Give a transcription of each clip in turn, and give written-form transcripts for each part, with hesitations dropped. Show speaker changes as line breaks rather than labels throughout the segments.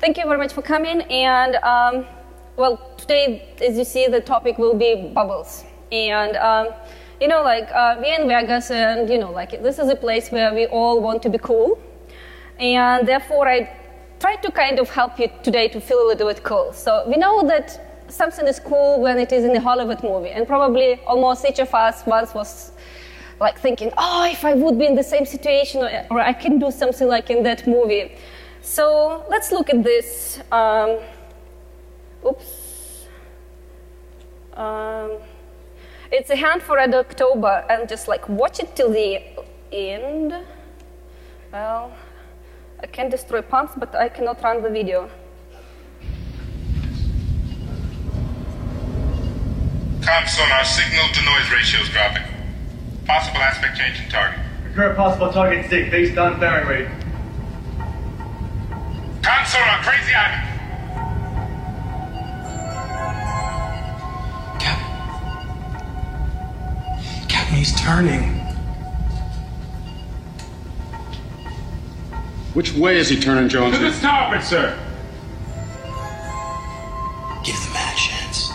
Thank you very much for coming. And well, today, as you see, the topic will be bubbles. And you know, like we're in Vegas, and you know, like this is a place where we all want to be cool. And therefore, I try to kind of help you today to feel a little bit cool. So we know that something is cool when it is in a Hollywood movie, and probably almost each of us once was like thinking, oh, if I would be in the same situation, or I can do something like in that movie. So let's look at this. It's a hand for Red October, and just like watch it till the end. Well, I can destroy pumps, but I cannot run the video.
Com sonar signal to noise ratio is dropping. Possible aspect change in target.
The current possible target sig based on bearing rate.
Com sonar, Crazy Ivan.
Captain, he's turning.
Which way is he turning, Jones?
To the starboard, sir.
Give the man a chance.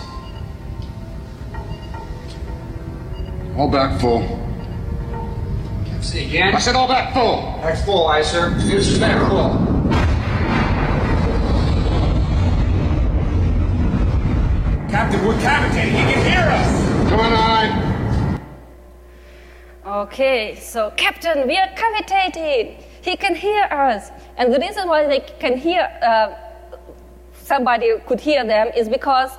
All back full.
Say again?
I said all back full.
Back's full, aye, sir. This is back full.
Captain, we're cavitating. He can hear us.
Come on, aye.
Okay, so Captain, we are cavitating. He can hear us. And the reason why they can hear, somebody could hear them is because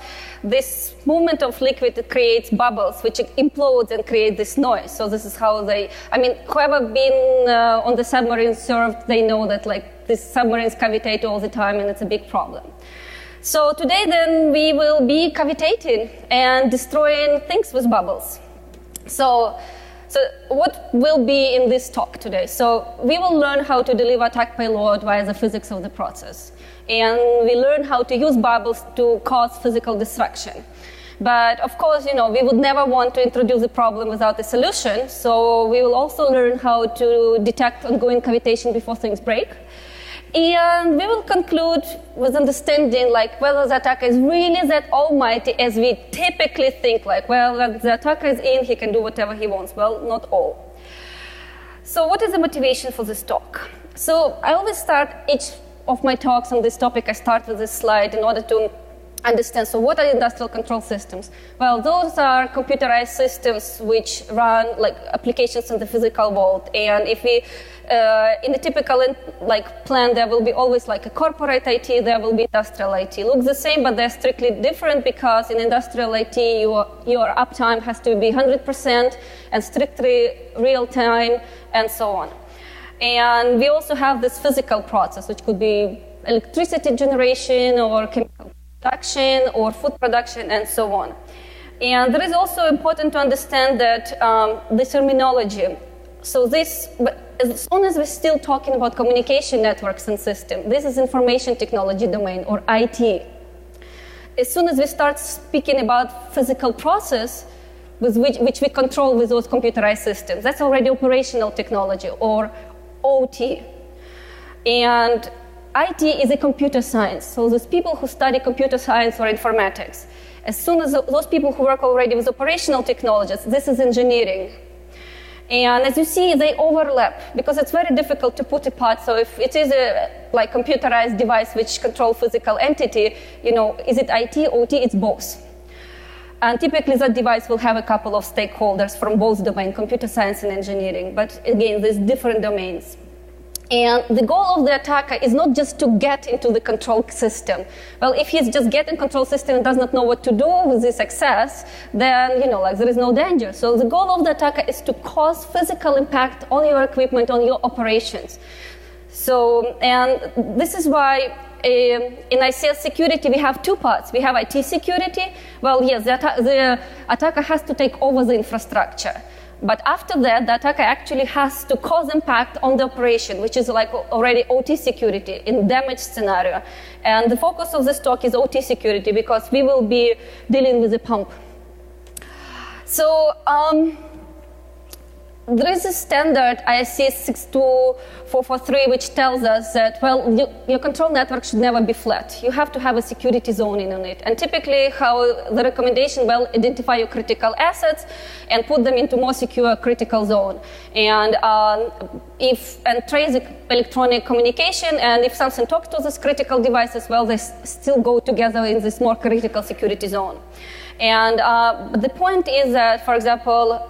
this movement of liquid creates bubbles, which implodes and create this noise. So this is how they, I mean, whoever been on the submarine served, they know that like these submarines cavitate all the time, and it's a big problem. So today then we will be cavitating and destroying things with bubbles. So what will be in this talk today? So we will learn how to deliver attack payload via the physics of the process. And we learn how to use bubbles to cause physical destruction. But of course, you know, we would never want to introduce a problem without a solution. So we will also learn how to detect ongoing cavitation before things break. And we will conclude with understanding like whether the attacker is really that almighty as we typically think, like, well, when the attacker is in, he can do whatever he wants. Well, not all. So what is the motivation for this talk? So I always start each of my talks on this topic, I start with this slide in order to understand, so what are industrial control systems? Well, those are computerized systems which run like applications in the physical world. And if we, in a typical like plan, there will be always like a corporate IT, there will be industrial IT. Looks the same, but they're strictly different because in industrial IT, your uptime has to be 100% and strictly real time and so on. And we also have this physical process, which could be electricity generation or chemical production or food production and so on. And it is also important to understand that the terminology. So this, but as soon as we're still talking about communication networks and systems, this is information technology domain or IT. As soon as we start speaking about physical process, with which we control with those computerized systems, that's already operational technology or OT. And IT is a computer science. So those people who study computer science or informatics, as soon as those people who work already with operational technologies, this is engineering. And as you see, they overlap because it's very difficult to put apart. So if it is a like computerized device which controls physical entity, you know, is it IT, OT? It's both. And typically that device will have a couple of stakeholders from both domains, computer science and engineering. But again, there's different domains. And the goal of the attacker is not just to get into the control system. Well, if he's just getting control system and does not know what to do with this access, then, you know, like there is no danger. So the goal of the attacker is to cause physical impact on your equipment, on your operations. So, and this is why in ICS security, we have two parts. We have IT security. Well, yes, the attacker has to take over the infrastructure. But after that, the attacker actually has to cause impact on the operation, which is like already OT security in damage scenario. And the focus of this talk is OT security because we will be dealing with the pump. So there is a standard ISC 62443 which tells us that, well, your control network should never be flat. You have to have a security zoning on it. And typically how the recommendation, well, identify your critical assets and put them into more secure critical zone. And trace electronic communication, and if something talks to these critical devices, well, they still go together in this more critical security zone. And the point is that, for example,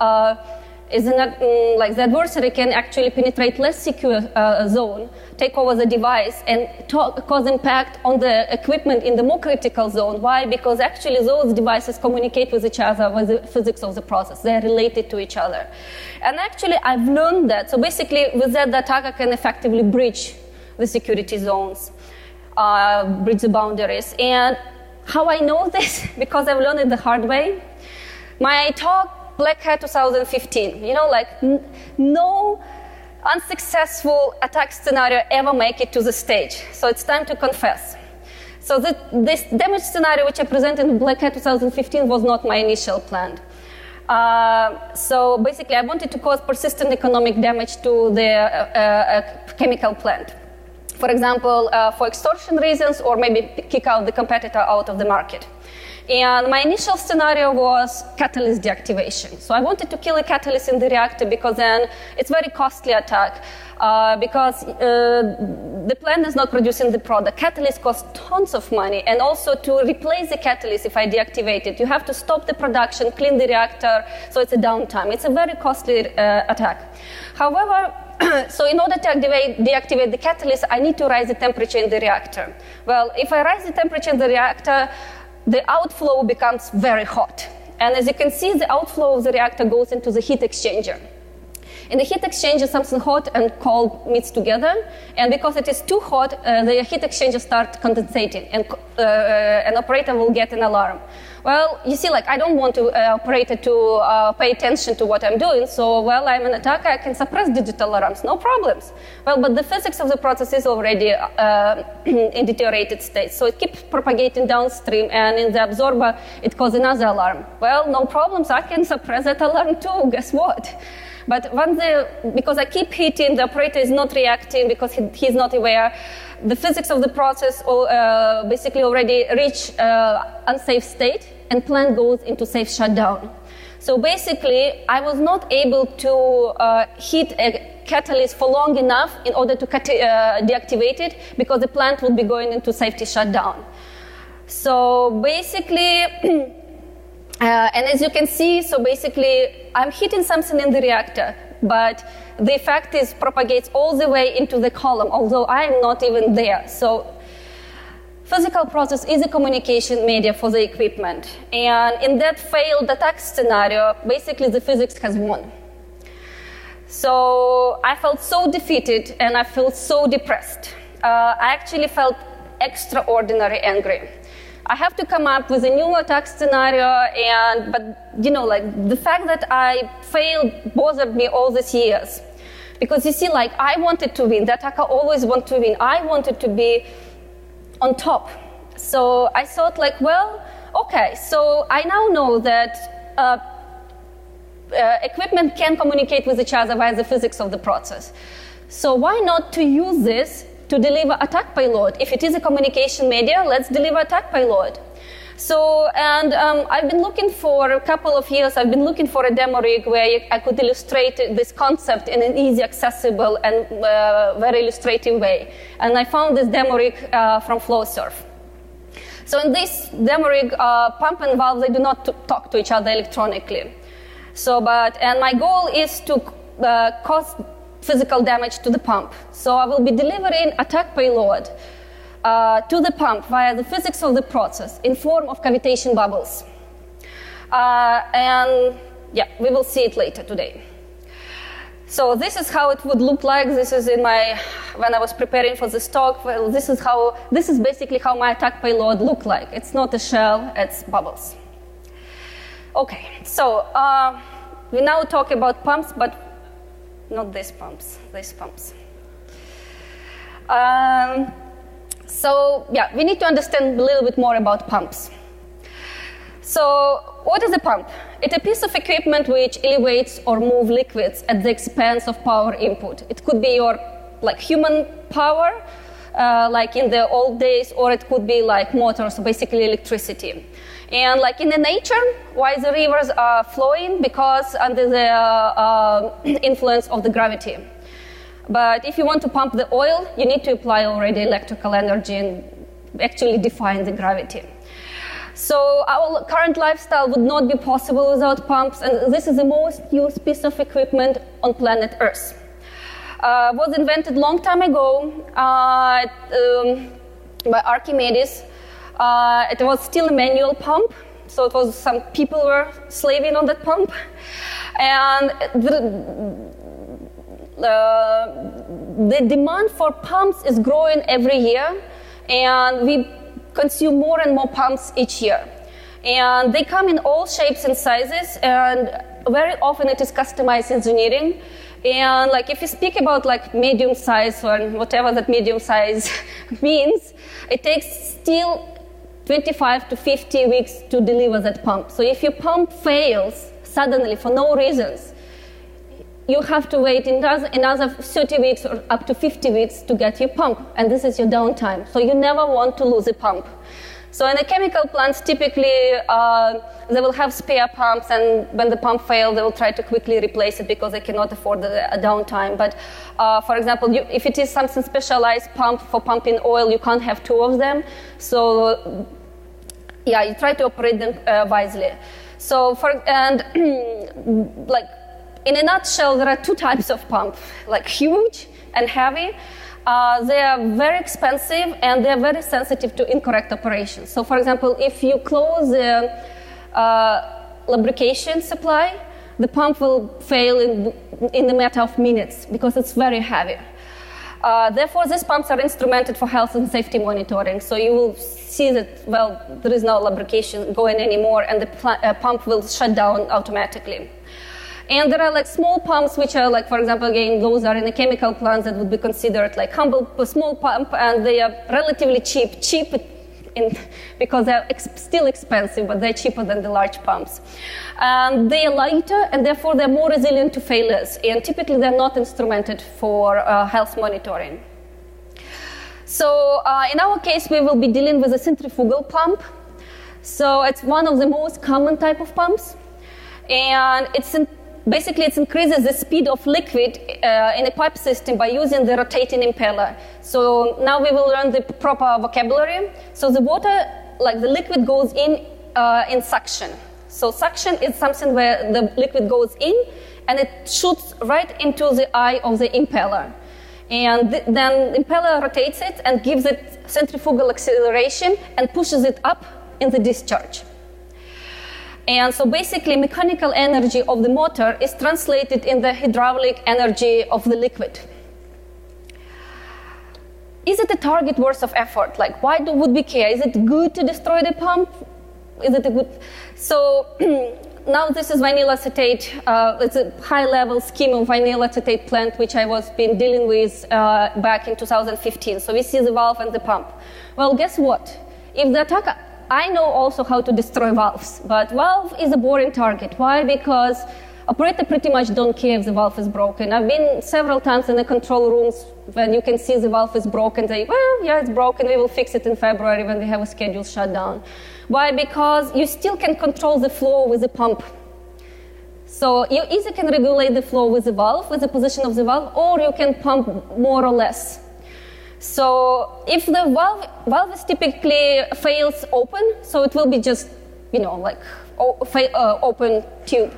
like the adversary can actually penetrate less secure zone, take over the device, and cause impact on the equipment in the more critical zone. Why? Because actually those devices communicate with each other with the physics of the process. They're related to each other. And actually, I've learned that. So basically, with that, the attacker can effectively breach the security zones, breach the boundaries. And how I know this? Because I've learned it the hard way. My talk, Black Hat 2015, no unsuccessful attack scenario ever make it to the stage. So it's time to confess. So this damage scenario which I presented in Black Hat 2015 was not my initial plan. So basically I wanted to cause persistent economic damage to the chemical plant. For example, for extortion reasons, or maybe kick out the competitor out of the market. And my initial scenario was catalyst deactivation. So I wanted to kill a catalyst in the reactor because then it's very costly attack because the plant is not producing the product. Catalyst costs tons of money, and also to replace the catalyst if I deactivate it, you have to stop the production, clean the reactor, so it's a downtime. It's a very costly attack. However, so in order to deactivate the catalyst, I need to rise the temperature in the reactor. Well, if I rise the temperature in the reactor, the outflow becomes very hot. And as you can see, the outflow of the reactor goes into the heat exchanger. In the heat exchanger, something hot and cold meets together. And because it is too hot, the heat exchanger starts condensating, and an operator will get an alarm. Well, you see, I don't want to operator to pay attention to what I'm doing, so, well, I'm an attacker, I can suppress digital alarms, no problems. Well, but the physics of the process is already in deteriorated state, so it keeps propagating downstream, and in the absorber, it causes another alarm. Well, no problems, I can suppress that alarm too, guess what? But because I keep hitting, the operator is not reacting because he's not aware. The physics of the process basically already reach unsafe state, and plant goes into safe shutdown. So basically, I was not able to hit a catalyst for long enough in order to deactivate it, because the plant would be going into safety shutdown. So basically, and as you can see, so basically, I'm hitting something in the reactor, but the effect propagates all the way into the column, although I am not even there. So physical process is a communication media for the equipment. And in that failed attack scenario, basically the physics has won. So I felt so defeated, and I felt so depressed. I actually felt extraordinarily angry. I have to come up with a new attack scenario, but the fact that I failed bothered me all these years. Because you see, I wanted to win. The attacker always wants to win. I wanted to be on top. So I thought, well, okay, so I now know that equipment can communicate with each other via the physics of the process. So why not to use this to deliver attack payload? If it is a communication media, let's deliver attack payload. So, and I've been looking for a couple of years, I've been looking for a demo rig where I could illustrate this concept in an easy, accessible, and very illustrative way. And I found this demo rig from Flowsurf. So in this demo rig, pump and valve, they do not talk to each other electronically. So, and my goal is to cause physical damage to the pump. So I will be delivering attack payload to the pump via the physics of the process in form of cavitation bubbles. And yeah, we will see it later today. So this is how it would look like. This is when I was preparing for this talk. Well, this is basically how my attack payload looked like. It's not a shell, it's bubbles. Okay, so we now talk about pumps, but not these pumps, these pumps. So yeah, we need to understand a little bit more about pumps. So what is a pump? It's a piece of equipment which elevates or moves liquids at the expense of power input. It could be your human power, like in the old days, or it could be like motors, so basically electricity. And like in the nature, why the rivers are flowing? Because under the influence of the gravity. But if you want to pump the oil, you need to apply already electrical energy and actually define the gravity. So our current lifestyle would not be possible without pumps, and this is the most used piece of equipment on planet Earth. Was invented long time ago by Archimedes. It was still a manual pump, so it was some people were slaving on that pump, and the demand for pumps is growing every year, and we consume more and more pumps each year. And they come in all shapes and sizes, and very often it is customized engineering. And like if you speak about like medium size or whatever that medium size means, it takes still 25 to 50 weeks to deliver that pump. So if your pump fails suddenly for no reasons, you have to wait another 30 weeks or up to 50 weeks to get your pump, and this is your downtime. So you never want to lose a pump. So in the chemical plants, typically they will have spare pumps, and when the pump fails, they will try to quickly replace it because they cannot afford the downtime. But for example, if it is something specialized pump for pumping oil, you can't have two of them. So yeah, you try to operate them wisely. So in a nutshell, there are two types of pump, like huge and heavy. They are very expensive and they are very sensitive to incorrect operation. So for example, if you close the lubrication supply, the pump will fail in a matter of minutes because it's very heavy. Therefore, these pumps are instrumented for health and safety monitoring. So you will see that, well, there is no lubrication going anymore, and the pump will shut down automatically. And there are like small pumps, which are like, for example, again, those are in the chemical plants that would be considered like humble small pump, and they are relatively cheap because they're still expensive, but they're cheaper than the large pumps. And they are lighter, and therefore they're more resilient to failures. And typically they're not instrumented for health monitoring. So in our case, we will be dealing with a centrifugal pump. So it's one of the most common type of pumps, and basically, it increases the speed of liquid in a pipe system by using the rotating impeller. So now we will learn the proper vocabulary. So the water, like the liquid, goes in suction. So suction is something where the liquid goes in and it shoots right into the eye of the impeller. And then the impeller rotates it and gives it centrifugal acceleration and pushes it up in the discharge. And so basically, mechanical energy of the motor is translated in the hydraulic energy of the liquid. Is it a target worth of effort? Like, why would we care? Is it good to destroy the pump? Is it a good? So now this is vinyl acetate. It's a high-level scheme of vinyl acetate plant, which I was been dealing with back in 2015. So we see the valve and the pump. Well, guess what? If the attacker, I know also how to destroy valves, but valve is a boring target. Why? Because operator pretty much don't care if the valve is broken. I've been several times in the control rooms when you can see the valve is broken. They, well, yeah, it's broken. We will fix it in February when we have a scheduled shutdown. Why? Because you still can control the flow with the pump. So you either can regulate the flow with the valve, with the position of the valve, or you can pump more or less. So if the valve is typically fails open, so it will be just, like open tube.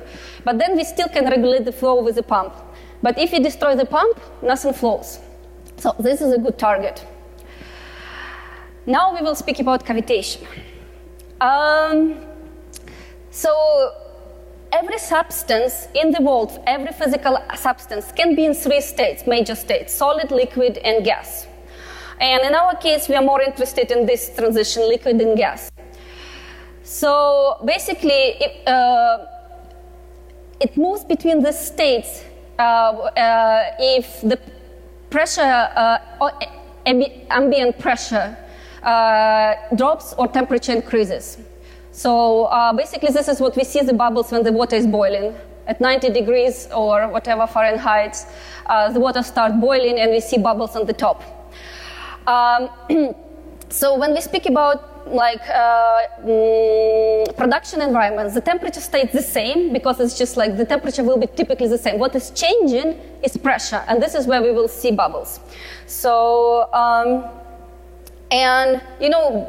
But then we still can regulate the flow with the pump. But if you destroy the pump, nothing flows. So this is a good target. Now we will speak about cavitation. So every substance in the world, every physical substance can be in three states, major states: solid, liquid, and gas. And in our case, we are more interested in this transition, liquid and gas. So basically, it moves between the states if the pressure, ambient pressure, drops or temperature increases. So basically this is what we see, the bubbles when the water is boiling. At 90 degrees or whatever Fahrenheit, the water starts boiling and we see bubbles on the top. So when we speak about production environments, the temperature stays the same because it's just like the temperature will be typically the same. What is changing is pressure, and this is where we will see bubbles. So, and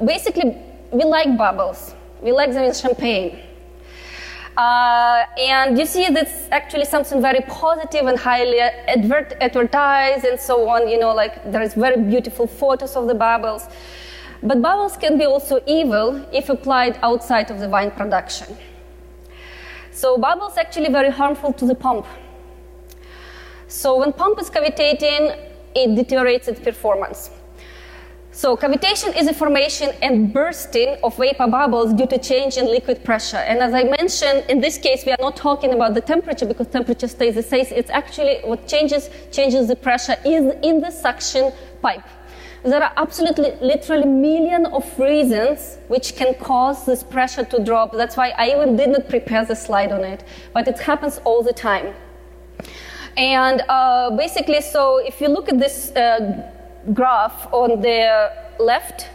basically we like bubbles. We like them in champagne. And you see that's actually something very positive and highly advertised and so on, there is very beautiful photos of the bubbles. But bubbles can be also evil if applied outside of the wine production. So bubbles actually very harmful to the pump. So when pump is cavitating, it deteriorates its performance. So cavitation is a formation and bursting of vapor bubbles due to change in liquid pressure. And as I mentioned, in this case, we are not talking about the temperature because temperature stays the same. It's actually what changes the pressure is in the suction pipe. There are absolutely, literally millions of reasons which can cause this pressure to drop. That's why I even did not prepare the slide on it, but it happens all the time. And basically, so if you look at this graph on the left,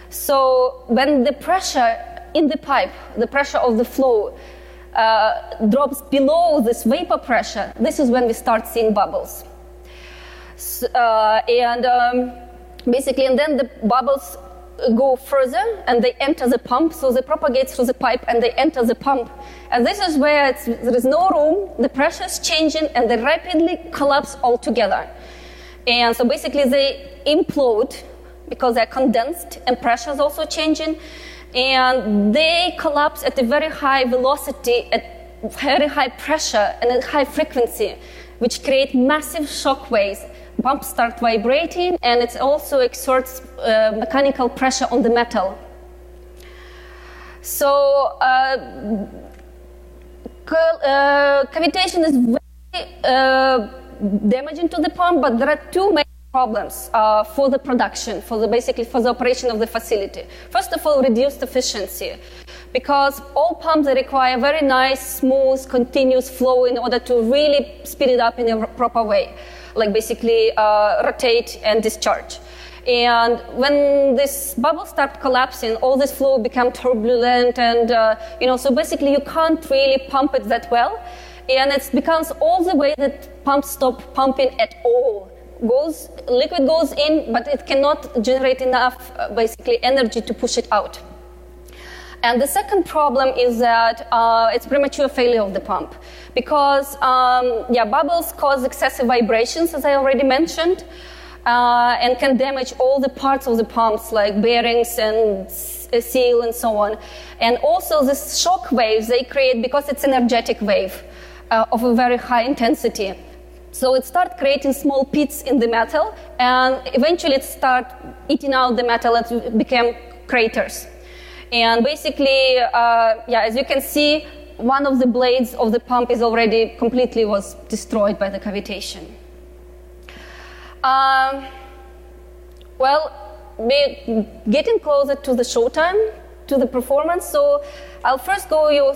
so when the pressure in the pipe, the pressure of the flow, drops below this vapor pressure, this is when we start seeing bubbles. So, basically, and then the bubbles go further and they enter the pump, so they propagate through the pipe and they enter the pump. And this is where there is no room, the pressure is changing and they rapidly collapse altogether. And so basically they implode because they're condensed and pressure is also changing. And they collapse at a very high velocity, at very high pressure and at high frequency, which create massive shock waves. Pumps start vibrating and it also exerts mechanical pressure on the metal. So cavitation is very damaging to the pump, but there are two main problems for the production, basically for the operation of the facility. First of all, reduced efficiency, because all pumps they require very nice, smooth, continuous flow in order to really speed it up in a proper way, like basically rotate and discharge. And when this bubble start collapsing, all this flow become turbulent, and so basically you can't really pump it that well, and it becomes all the way that pumps stop pumping at all. Liquid goes in, but it cannot generate enough basically energy to push it out. And the second problem is that it's premature failure of the pump, because bubbles cause excessive vibrations, as I already mentioned, and can damage all the parts of the pumps, like bearings and seal and so on. And also the shock waves they create, because it's an energetic wave of a very high intensity. So it starts creating small pits in the metal, and eventually it starts eating out the metal. It became craters. And basically, as you can see, one of the blades of the pump is already completely was destroyed by the cavitation. We're getting closer to the showtime, to the performance. So I'll first show you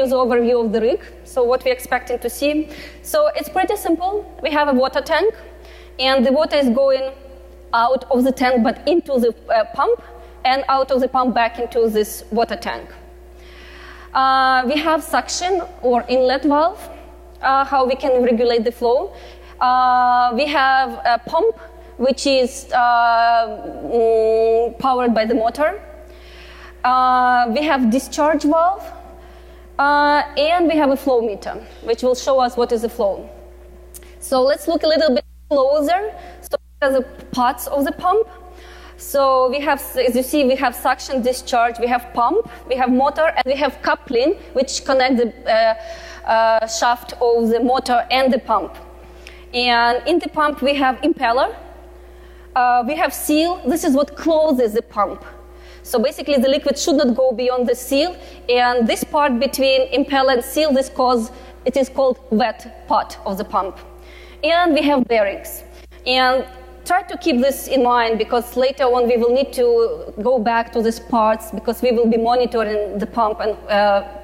the overview of the rig. So what we're expecting to see. So it's pretty simple. We have a water tank, and the water is going out of the tank, but into the pump, and out of the pump back into this water tank. We have suction or inlet valve, how we can regulate the flow. We have a pump, which is powered by the motor. We have discharge valve, and we have a flow meter, which will show us what is the flow. So let's look a little bit closer. So these are the parts of the pump. So we have, as you see, we have suction, discharge, we have pump, we have motor, and we have coupling, which connect the shaft of the motor and the pump. And in the pump, we have impeller, we have seal. This is what closes the pump. So basically, the liquid should not go beyond the seal, and this part between impeller and seal, it is called wet part of the pump. And we have bearings. And try to keep this in mind, because later on we will need to go back to these parts, because we will be monitoring the pump and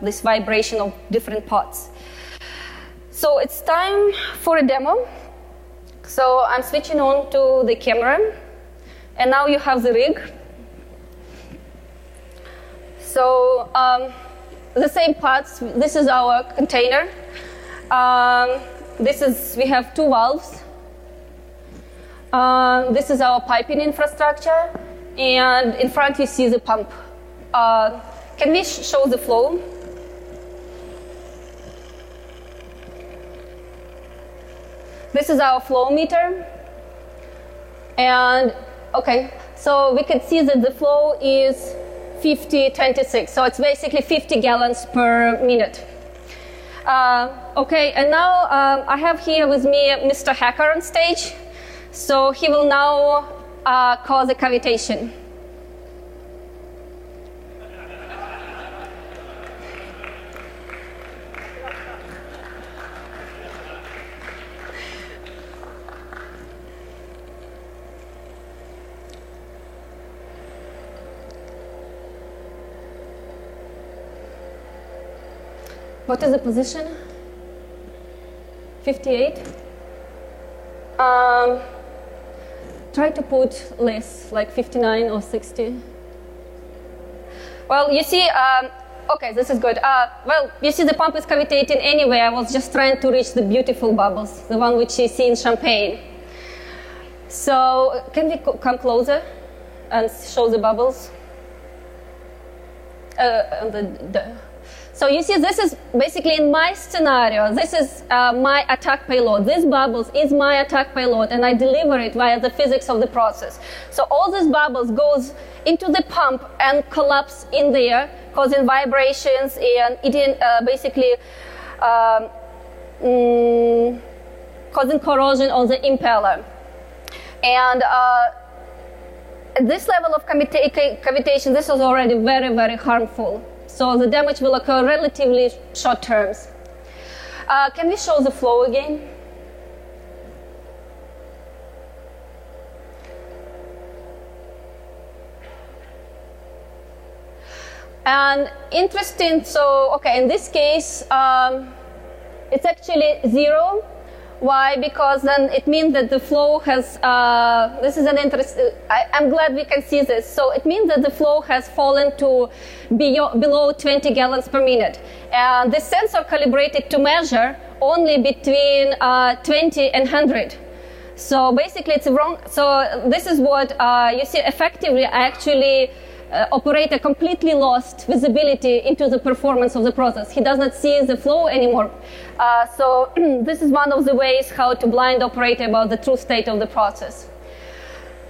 this vibration of different parts. So it's time for a demo. So I'm switching on to the camera, and now you have the rig. So the same parts. This is our container. We have 2 valves. This is our piping infrastructure, and in front you see the pump. Can we show the flow? This is our flow meter, and okay, so we can see that the flow is 50-26, so it's basically 50 gallons per minute. Okay, and now I have here with me Mr. Hacker on stage, so he will now cause a cavitation. What is the position? 58. Try to put less, like 59 or 60. Well, you see, okay, this is good. Well, you see the pump is cavitating anyway. I was just trying to reach the beautiful bubbles, the one which you see in champagne. So can we come closer and show the bubbles? So you see, this is basically in my scenario. This is my attack payload. This bubbles is my attack payload, and I deliver it via the physics of the process. So all these bubbles goes into the pump and collapse in there, causing vibrations and eating, basically causing corrosion on the impeller. And at this level of cavitation, this is already very, very harmful. So the damage will occur relatively short terms. Can we show the flow again? And interesting, so, okay, in this case, it's actually 0. Why? Because then it means that the flow has, this is an interesting, I'm glad we can see this. So it means that the flow has fallen to below 20 gallons per minute. And this sensor calibrated to measure only between 20 and 100. So basically it's wrong. So this is what you see effectively actually operator completely lost visibility into the performance of the process. He does not see the flow anymore. So this is one of the ways how to blind operator about the true state of the process.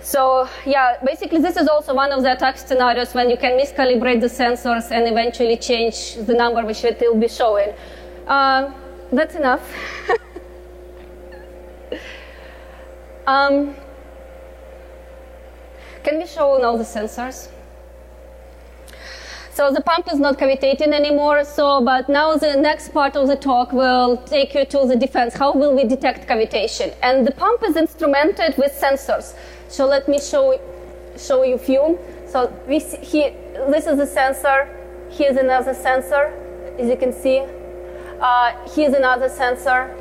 So yeah, basically this is also one of the attack scenarios when you can miscalibrate the sensors and eventually change the number which it will be showing. That's enough. Can we show now the sensors? So the pump is not cavitating anymore, but now the next part of the talk will take you to the defense. How will we detect cavitation? And the pump is instrumented with sensors. So let me show you a few. So we see here, this is a sensor. Here's another sensor, as you can see. Here's another sensor.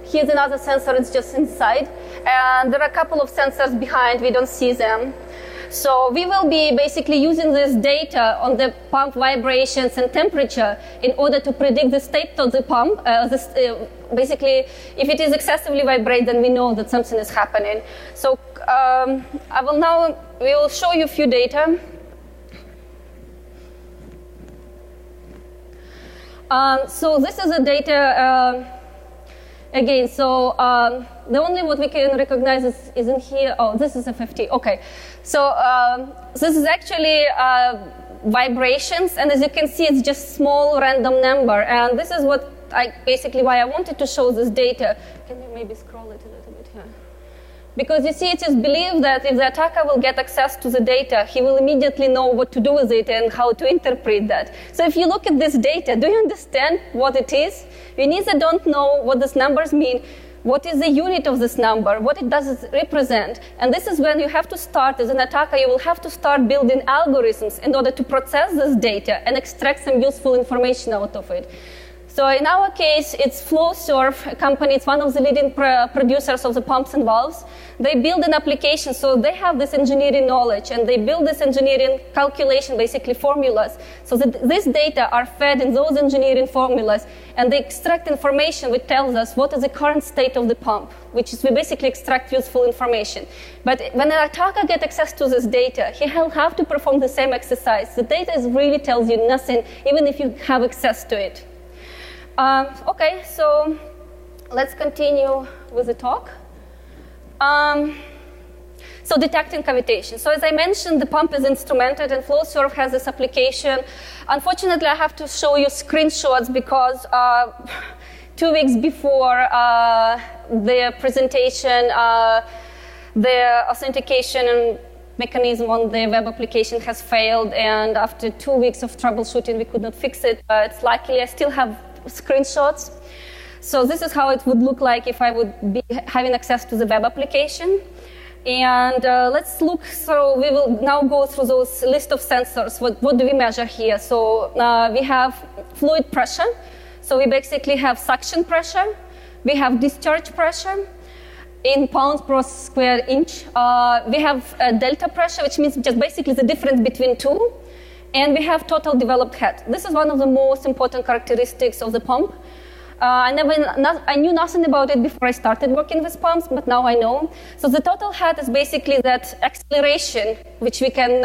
Here's another sensor, it's just inside. And there are a couple of sensors behind, we don't see them. So we will be basically using this data on the pump vibrations and temperature in order to predict the state of the pump. Basically, if it is excessively vibrate, then we know that something is happening. So we will show you a few data. So this is the data again. So the only what we can recognize is in here. Oh, this is a 50. Okay. So this is actually vibrations, and as you can see, it's just small random number. And this is what basically why I wanted to show this data. Can you maybe scroll it a little bit here? Because you see, it is believed that if the attacker will get access to the data, he will immediately know what to do with it and how to interpret that. So if you look at this data, do you understand what it is? You neither don't know what these numbers mean, What is the unit of this number? What does it represent? And this is when you have to start, as an attacker, you will have to start building algorithms in order to process this data and extract some useful information out of it. So in our case, it's Flowserve, a company, it's one of the leading producers of the pumps and valves. They build an application, so they have this engineering knowledge, and they build this engineering calculation, basically formulas, so that this data are fed in those engineering formulas, and they extract information which tells us what is the current state of the pump, which is we basically extract useful information. But when an attacker gets access to this data, he will have to perform the same exercise. The data really tells you nothing, even if you have access to it. Okay, so let's continue with the talk. So detecting cavitation. So as I mentioned, the pump is instrumented, and Flowserve has this application. Unfortunately, I have to show you screenshots because 2 weeks before the presentation, the authentication mechanism on the web application has failed, and after 2 weeks of troubleshooting, we could not fix it. But luckily, I still have screenshots. So this is how it would look like if I would be having access to the web application. And let's look, so we will now go through those list of sensors. What do we measure here? So we have fluid pressure. So we basically have suction pressure. We have discharge pressure in pounds per square inch. We have delta pressure, which means just basically the difference between two. And we have total developed head. This is one of the most important characteristics of the pump. I knew nothing about it before I started working with pumps, but now I know. So the total head is basically that acceleration which we can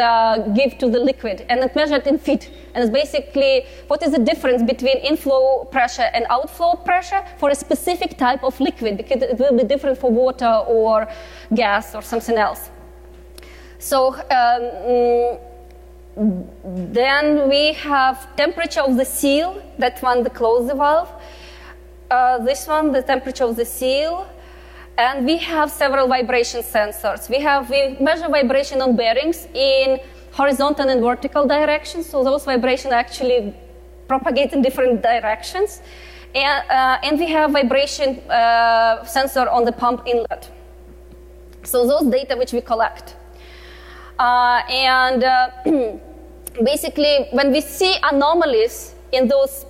give to the liquid, and it's measured in feet. And it's basically what is the difference between inflow pressure and outflow pressure for a specific type of liquid, because it will be different for water or gas or something else. So then we have temperature of the seal, that one, the close the valve. This one, the temperature of the seal. And we have several vibration sensors. We measure vibration on bearings in horizontal and vertical directions. So those vibrations actually propagate in different directions. And we have vibration sensor on the pump inlet. So those data which we collect. Basically, when we see anomalies in those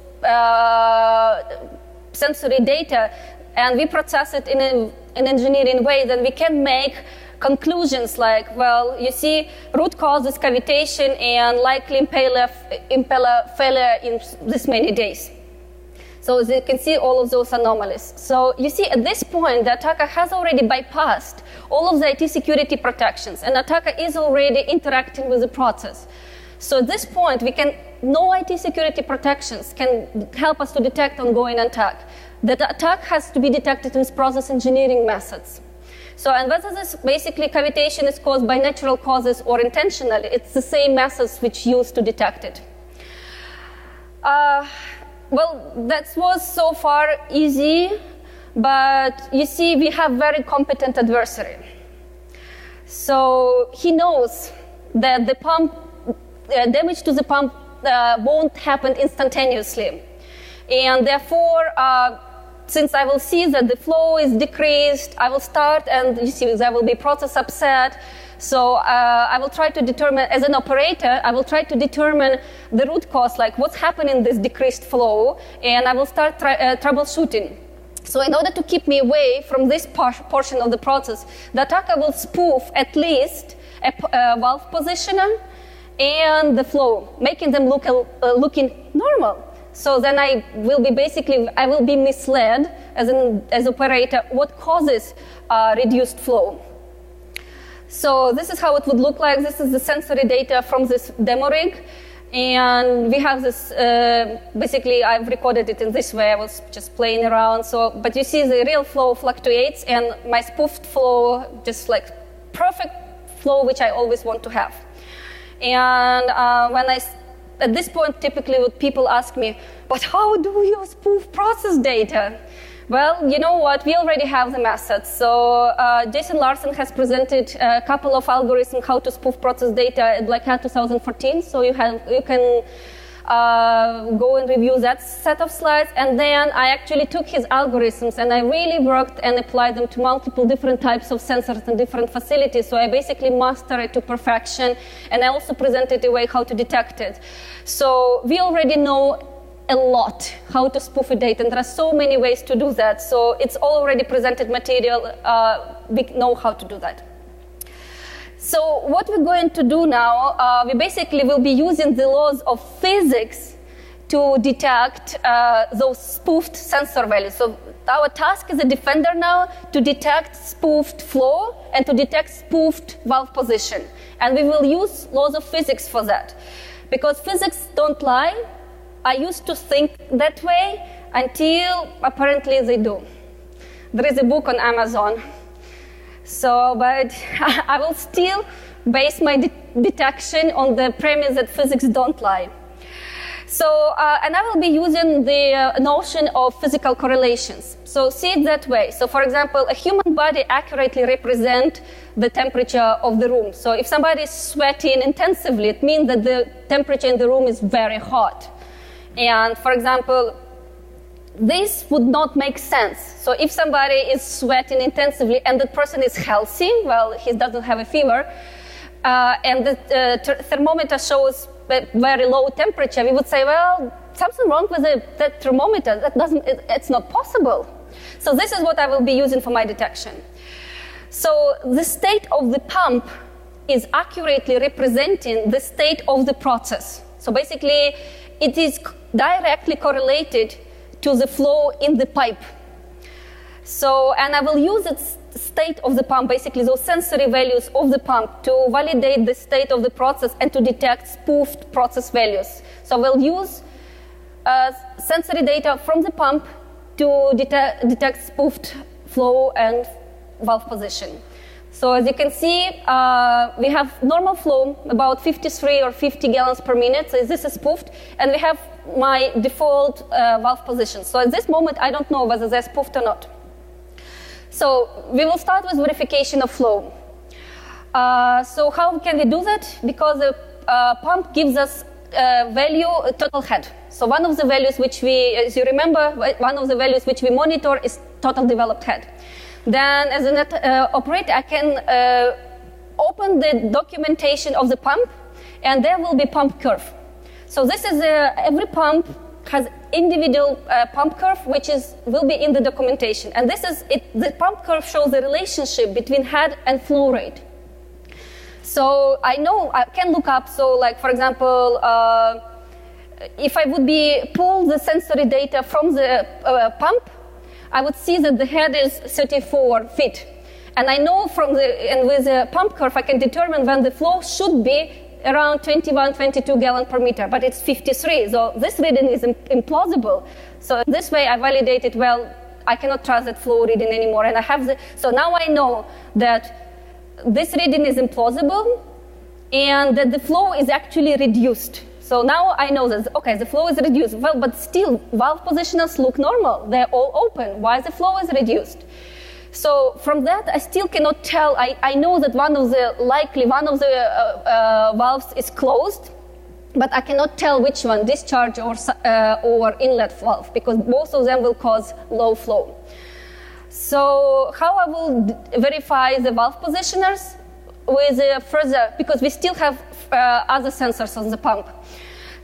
sensory data, and we process it in an engineering way, then we can make conclusions like, well, you see, root cause is cavitation and likely impeller failure in this many days. So as you can see, all of those anomalies. So you see, at this point, the attacker has already bypassed all of the IT security protections, and the attacker is already interacting with the process. So at this point, no IT security protections can help us to detect ongoing attack. The attack has to be detected with process engineering methods. So, and whether this basically cavitation is caused by natural causes or intentionally, it's the same methods which used to detect it. Well, that was so far easy, but you see, we have very competent adversary. So he knows that the pump, damage to the pump won't happen instantaneously. And therefore, since I will see that the flow is decreased, I will start, and you see there will be process upset. So I will try to determine, as an operator, I will try to determine the root cause, like what's happening in this decreased flow, and I will start troubleshooting. So in order to keep me away from this portion of the process, the attacker will spoof at least a valve positioner and the flow, making them looking normal. So then I will be misled as operator what causes reduced flow. So this is how it would look like. This is the sensory data from this demo rig. And we have this, basically I've recorded it in this way. I was just playing around. But you see the real flow fluctuates, and my spoofed flow, just like perfect flow, which I always want to have. And at this point, typically people ask me, but how do you spoof process data? Well, you know what? We already have the methods. So Jason Larson has presented a couple of algorithms how to spoof process data at Black Hat 2014. So you can go and review that set of slides. And then I actually took his algorithms and I really worked and applied them to multiple different types of sensors and different facilities. So I basically mastered it to perfection. And I also presented a way how to detect it. So we already know a lot how to spoof a data, and there are so many ways to do that. So it's all already presented material. We know how to do that. So what we're going to do now, we basically will be using the laws of physics to detect those spoofed sensor values. So our task as a defender now to detect spoofed flow and to detect spoofed valve position. And we will use laws of physics for that. Because physics don't lie. I used to think that way until apparently they do. There is a book on Amazon. So, but I will still base my detection on the premise that physics don't lie. So, and I will be using the notion of physical correlations. So see it that way. So for example, a human body accurately represents the temperature of the room. So if somebody is sweating intensively, it means that the temperature in the room is very hot. And for example, this would not make sense. So if somebody is sweating intensively and the person is healthy, well, he doesn't have a fever, and the thermometer shows a very low temperature, we would say, well, something wrong with that thermometer. It's not possible. So this is what I will be using for my detection. So the state of the pump is accurately representing the state of the process. So basically, it is directly correlated to the flow in the pipe. So, and I will use the state of the pump, basically those sensory values of the pump, to validate the state of the process and to detect spoofed process values. So we'll use sensory data from the pump to detect spoofed flow and valve position. So as you can see, we have normal flow, about 53 or 50 gallons per minute. So this is spoofed. And we have my default valve position. So at this moment, I don't know whether they're spoofed or not. So we will start with verification of flow. So how can we do that? Because the pump gives us value total head. So one of the values which we, as you remember, one of the values which we monitor is total developed head. Then as an operator, I can open the documentation of the pump, and there will be pump curve. So this is every pump has individual pump curve, which will be in the documentation. And this is it. The pump curve shows the relationship between head and flow rate. So I know I can look up. So like for example, if I would pull the sensory data from the pump, I would see that the head is 34 feet. And I know and with the pump curve, I can determine when the flow should be around 21, 22 gallons per meter, but it's 53. So this reading is implausible. So this way I validated, well, I cannot trust that flow reading anymore. And so now I know that this reading is implausible and that the flow is actually reduced. So now I know that, okay, the flow is reduced. Well, but still, valve positioners look normal. They're all open. Why the flow is reduced? So from that, I still cannot tell. I know that one of the valves is closed, but I cannot tell which one, discharge or inlet valve, because both of them will cause low flow. So how I will verify the valve positioners? With further, because we still have other sensors on the pump.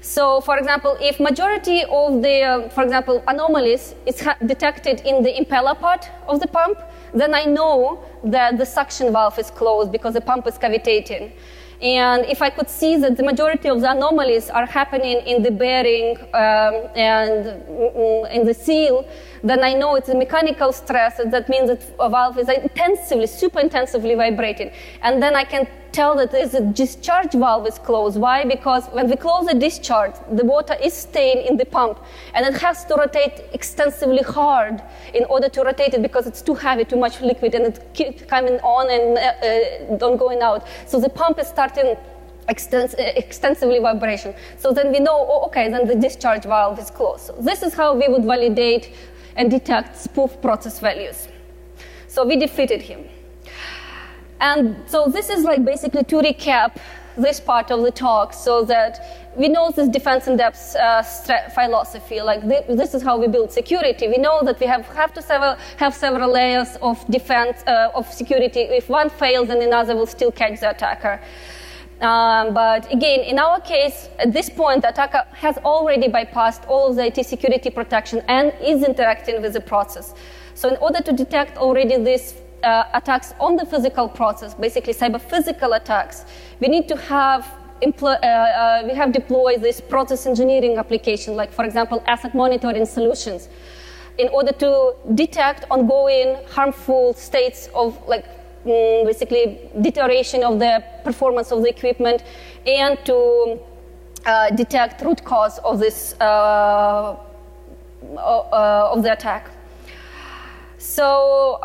So, for example, if majority of the, for example, anomalies is detected in the impeller part of the pump, then I know that the suction valve is closed because the pump is cavitating. And if I could see that the majority of the anomalies are happening in the bearing and in the seal, then I know it's a mechanical stress. That means that a valve is super intensively vibrating. And then I can tell that there's a discharge valve is closed. Why? Because when we close the discharge, the water is staying in the pump, and it has to rotate extensively hard in order to rotate it because it's too heavy, too much liquid, and it keeps coming on and don't going out. So the pump is starting extensively vibration. So then we know, oh, okay, then the discharge valve is closed. So this is how we would validate and detect spoof process values. So we defeated him. And so this is like basically to recap this part of the talk so that we know this defense in depth philosophy. Like this is how we build security. We know that we have to have several layers of defense of security. If one fails, then another will still catch the attacker. But again, in our case, at this point, the attacker has already bypassed all of the IT security protection and is interacting with the process. So in order to detect already these attacks on the physical process, basically cyber-physical attacks, we need to have deployed this process engineering application, like, for example, asset monitoring solutions, in order to detect ongoing harmful states of, like, basically deterioration of the performance of the equipment, and to detect root cause of this of the attack. So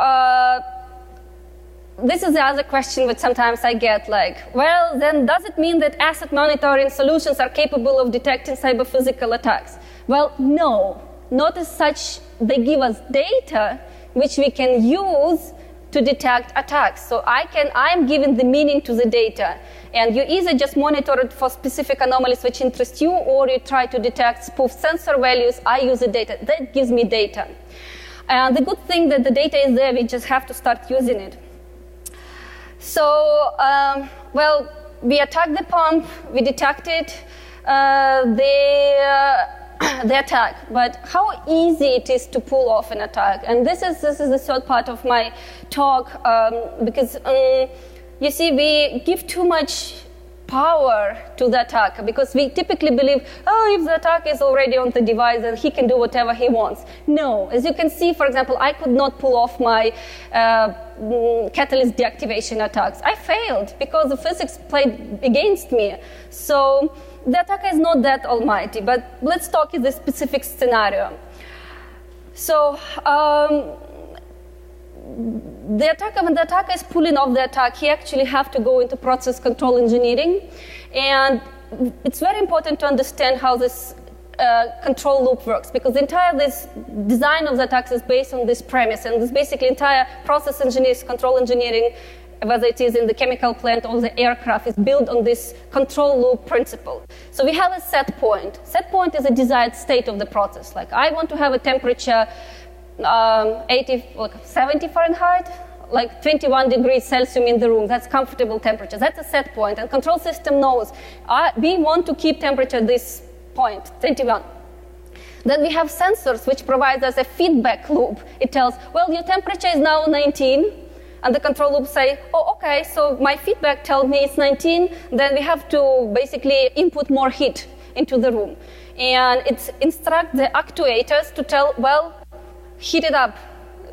this is the other question which sometimes I get, like, well, then does it mean that asset monitoring solutions are capable of detecting cyber-physical attacks? Well, no, not as such. They give us data which we can use to detect attacks. So I'm giving the meaning to the data. And you either just monitor it for specific anomalies which interest you, or you try to detect spoof sensor values. I use the data. That gives me data. And the good thing that the data is there, we just have to start using it. So, well, we attack the pump, we detected the attack, but how easy it is to pull off an attack. And this is the third part of my talk, because you see, we give too much power to the attacker, because we typically believe, if the attacker is already on the device, then he can do whatever he wants. No, as you can see, for example, I could not pull off my catalyst deactivation attacks. I failed because the physics played against me. So the attacker is not that almighty, but let's talk in this specific scenario. So when the attacker is pulling off the attack, he actually have to go into process control engineering. And it's very important to understand how this control loop works, because the entire this design of the attacks is based on this premise, and this basically entire process engineering, control engineering, whether it is in the chemical plant or the aircraft, is built on this control loop principle. So we have a set point. Set point is a desired state of the process. Like, I want to have a temperature 70 Fahrenheit, like 21 degrees Celsius in the room. That's comfortable temperature. That's a set point. And control system knows we want to keep temperature at this point, 21. Then we have sensors which provide us a feedback loop. It tells, well, your temperature is now 19. And the control loop say, okay, so my feedback tells me it's 19. Then we have to basically input more heat into the room. And it instructs the actuators to tell, well, heat it up,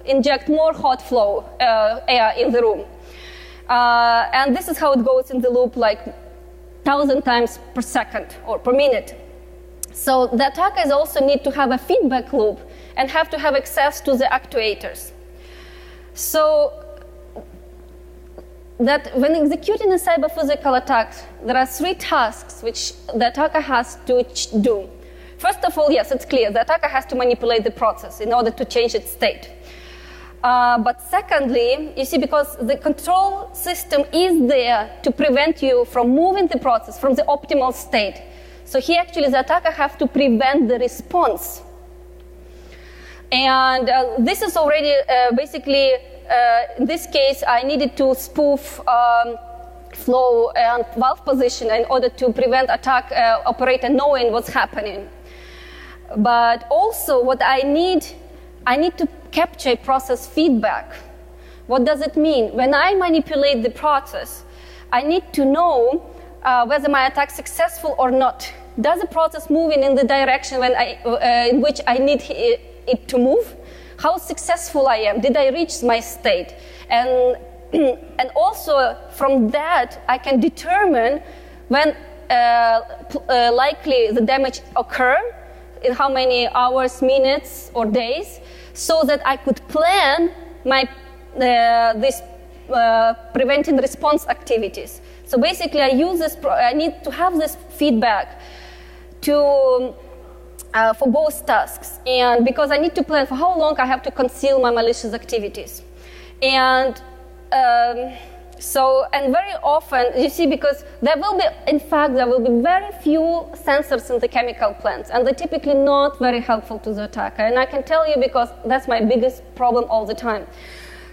inject more hot flow air in the room. And this is how it goes in the loop, like 1,000 times per second or per minute. So the attackers also need to have a feedback loop and have to have access to the actuators. So that when executing a cyber-physical attack, there are 3 tasks which the attacker has to do. First of all, yes, it's clear, the attacker has to manipulate the process in order to change its state. But secondly, you see, because the control system is there to prevent you from moving the process from the optimal state. So here, actually, the attacker has to prevent the response. And this is already basically, in this case, I needed to spoof flow and valve position in order to prevent attack operator knowing what's happening. But also what I need to capture process feedback. What does it mean? When I manipulate the process, I need to know whether my attack is successful or not. Does the process moving in the direction in which I need it to move? How successful I am? Did I reach my state? And also from that, I can determine when likely the damage occur, in how many hours, minutes, or days, so that I could plan my this preventing response activities. So basically, I use this. I need to have this feedback to for both tasks, and because I need to plan for how long I have to conceal my malicious activities, and So, and very often, you see, because there will be, in fact, there will be very few sensors in the chemical plants, and they're typically not very helpful to the attacker. And I can tell you because that's my biggest problem all the time.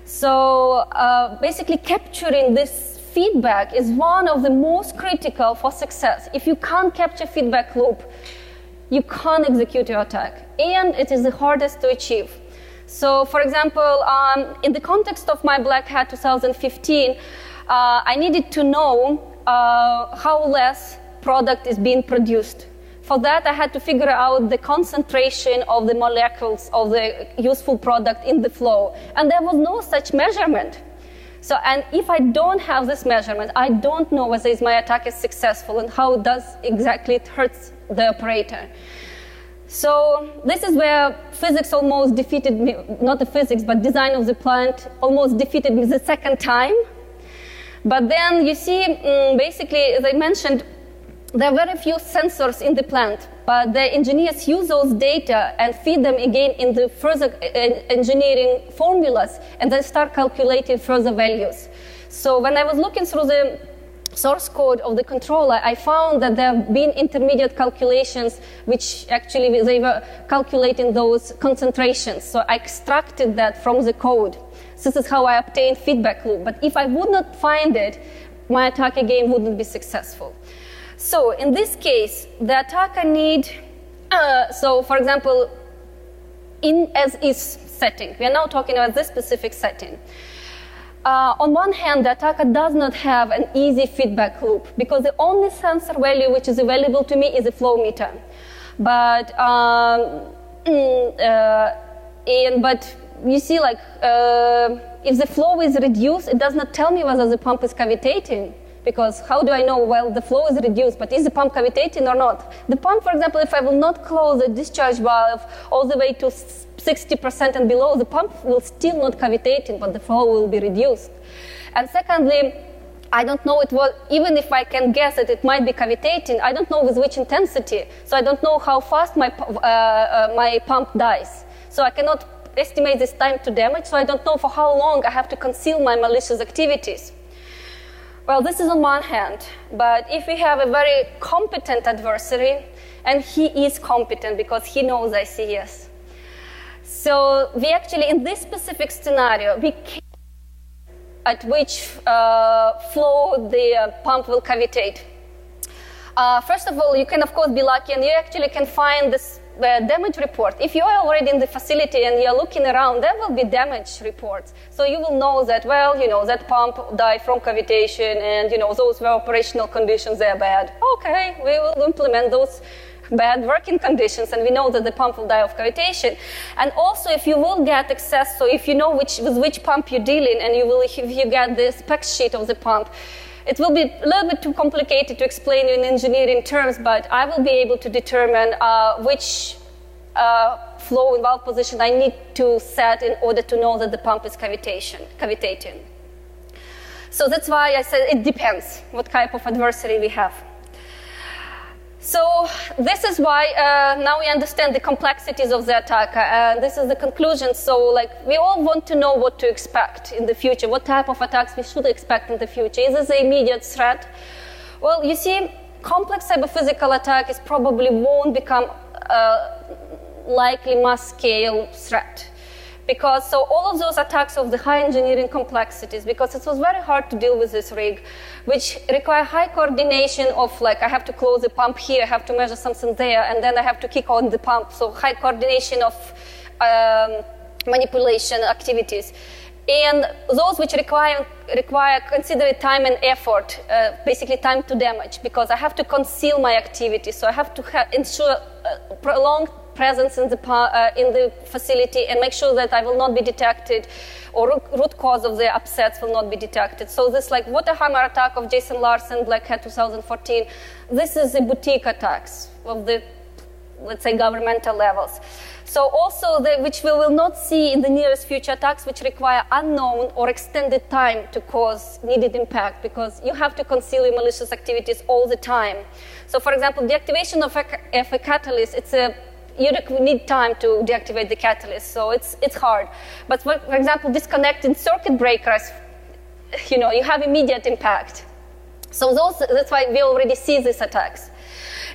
So, basically capturing this feedback is one of the most critical for success. If you can't capture feedback loop, you can't execute your attack, and it is the hardest to achieve. So, for example, in the context of my Black Hat 2015, I needed to know how less product is being produced. For that, I had to figure out the concentration of the molecules of the useful product in the flow, and there was no such measurement. So, and if I don't have this measurement, I don't know whether my attack is successful and how does exactly it hurts the operator. So this is where physics almost defeated me, not the physics, but design of the plant almost defeated me the second time. But then you see, basically, as I mentioned, there are very few sensors in the plant, but the engineers use those data and feed them again in the further engineering formulas, and they start calculating further values. So when I was looking through the source code of the controller, I found that there have been intermediate calculations which actually they were calculating those concentrations. So I extracted that from the code. So this is how I obtained feedback loop. But if I would not find it, my attack again wouldn't be successful. So in this case, the attacker need, so for example, in as-is setting, we are now talking about this specific setting. On one hand, the attacker does not have an easy feedback loop because the only sensor value which is available to me is a flow meter. But but you see, like if the flow is reduced, it does not tell me whether the pump is cavitating. Because how do I know, well, the flow is reduced, but is the pump cavitating or not? The pump, for example, if I will not close the discharge valve all the way to 60% and below, the pump will still not cavitating, but the flow will be reduced. And secondly, I don't know even if I can guess that it might be cavitating, I don't know with which intensity. So I don't know how fast my pump dies. So I cannot estimate this time to damage, so I don't know for how long I have to conceal my malicious activities. Well, this is on one hand, but if we have a very competent adversary, and he is competent because he knows ICS, so we actually, in this specific scenario, we can at which flow the pump will cavitate. First of all, you can, of course, be lucky, and you actually can find this damage report. If you are already in the facility and you're looking around, there will be damage reports. So you will know that, well, that pump died from cavitation, and, those were operational conditions, they're bad. Okay, we will implement those bad working conditions, and we know that the pump will die of cavitation. And also, if you will get access, so if you know with which pump you're dealing, and if you get the spec sheet of the pump, it will be a little bit too complicated to explain in engineering terms, but I will be able to determine which flow and valve position I need to set in order to know that the pump is cavitating. So that's why I said it depends what type of adversary we have. So this is why now we understand the complexities of the attacker, and this is the conclusion. So we all want to know what to expect in the future, what type of attacks we should expect in the future. Is this an immediate threat? Well, you see, complex cyber-physical attack probably won't become a likely mass-scale threat. Because so all of those attacks of the high engineering complexities, because it was very hard to deal with this rig, which require high coordination of I have to close the pump here, I have to measure something there, and then I have to kick on the pump. So high coordination of manipulation activities. And those which require considerable time and effort, basically time to damage, because I have to conceal my activity. So I have to ensure prolonged presence in the facility and make sure that I will not be detected, or root cause of the upsets will not be detected. So this Waterhammer attack of Jason Larson, Black Hat 2014, this is the boutique attacks of the, let's say, governmental levels. So also which we will not see in the nearest future attacks which require unknown or extended time to cause needed impact, because you have to conceal your malicious activities all the time. So for example, deactivation of a catalyst, you need time to deactivate the catalyst, so it's hard. But for example, disconnecting circuit breakers, you have immediate impact. So that's why we already see these attacks.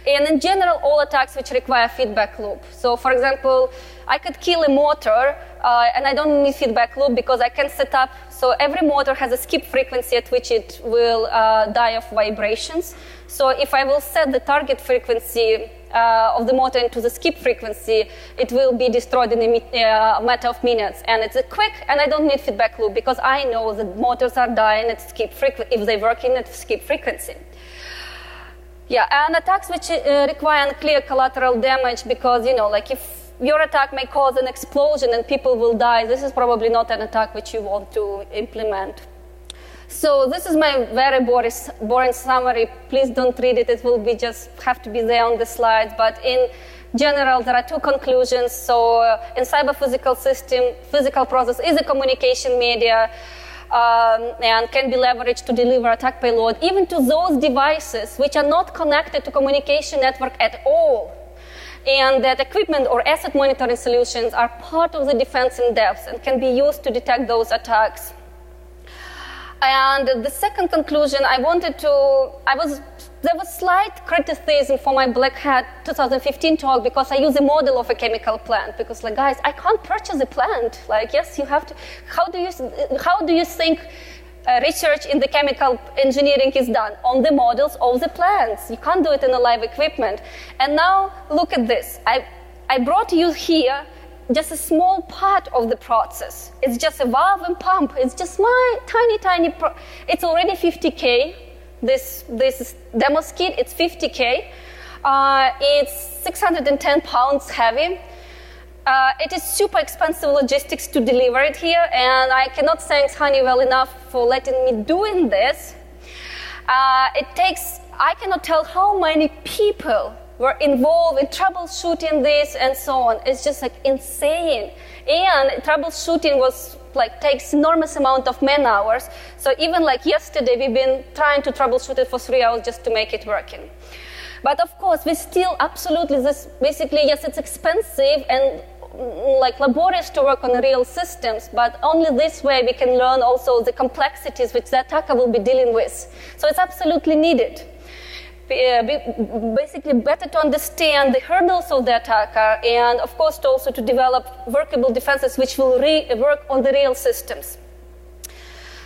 And in general, all attacks which require feedback loop. So for example, I could kill a motor, and I don't need feedback loop because I can set up, so every motor has a skip frequency at which it will die of vibrations. So if I will set the target frequency of the motor into the skip frequency, it will be destroyed in a matter of minutes. And it's quick, and I don't need feedback loop because I know that motors are dying at skip frequency if they work in at skip frequency. Yeah, and attacks which require unclear collateral damage because, like if your attack may cause an explosion and people will die, this is probably not an attack which you want to implement. So this is my very boring summary. Please don't read it. It will be just have to be there on the slides. But in general, there are two conclusions. So in cyber-physical system, physical process is a communication media and can be leveraged to deliver attack payload even to those devices which are not connected to communication network at all. And that equipment or asset monitoring solutions are part of the defense in depth and can be used to detect those attacks. And the second conclusion, there was slight criticism for my Black Hat 2015 talk because I use a model of a chemical plant. Because, guys, I can't purchase a plant. Yes, you have to. How do you think research in the chemical engineering is done? On the models of the plants. You can't do it in a live equipment. And now look at this. I brought you here just a small part of the process. It's just a valve and pump. It's just my tiny, it's already 50K. This demo kit, it's 50K. It's 610 pounds heavy. It is super expensive logistics to deliver it here, and I cannot thank Honeywell enough for letting me doing this. I cannot tell how many people were involved in troubleshooting this and so on. It's just insane. And troubleshooting takes enormous amount of man hours. So even yesterday, we've been trying to troubleshoot it for 3 hours just to make it working. But of course, we still absolutely, yes, it's expensive and laborious to work on real systems, but only this way we can learn also the complexities which the attacker will be dealing with. So it's absolutely needed. Basically better to understand the hurdles of the attacker and of course also to develop workable defenses which will work on the real systems.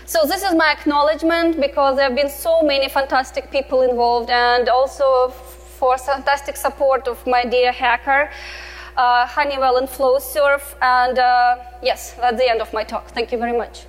So this is my acknowledgement because there have been so many fantastic people involved and also for fantastic support of my dear hacker, Honeywell and Flowsurf, and yes, that's the end of my talk. Thank you very much.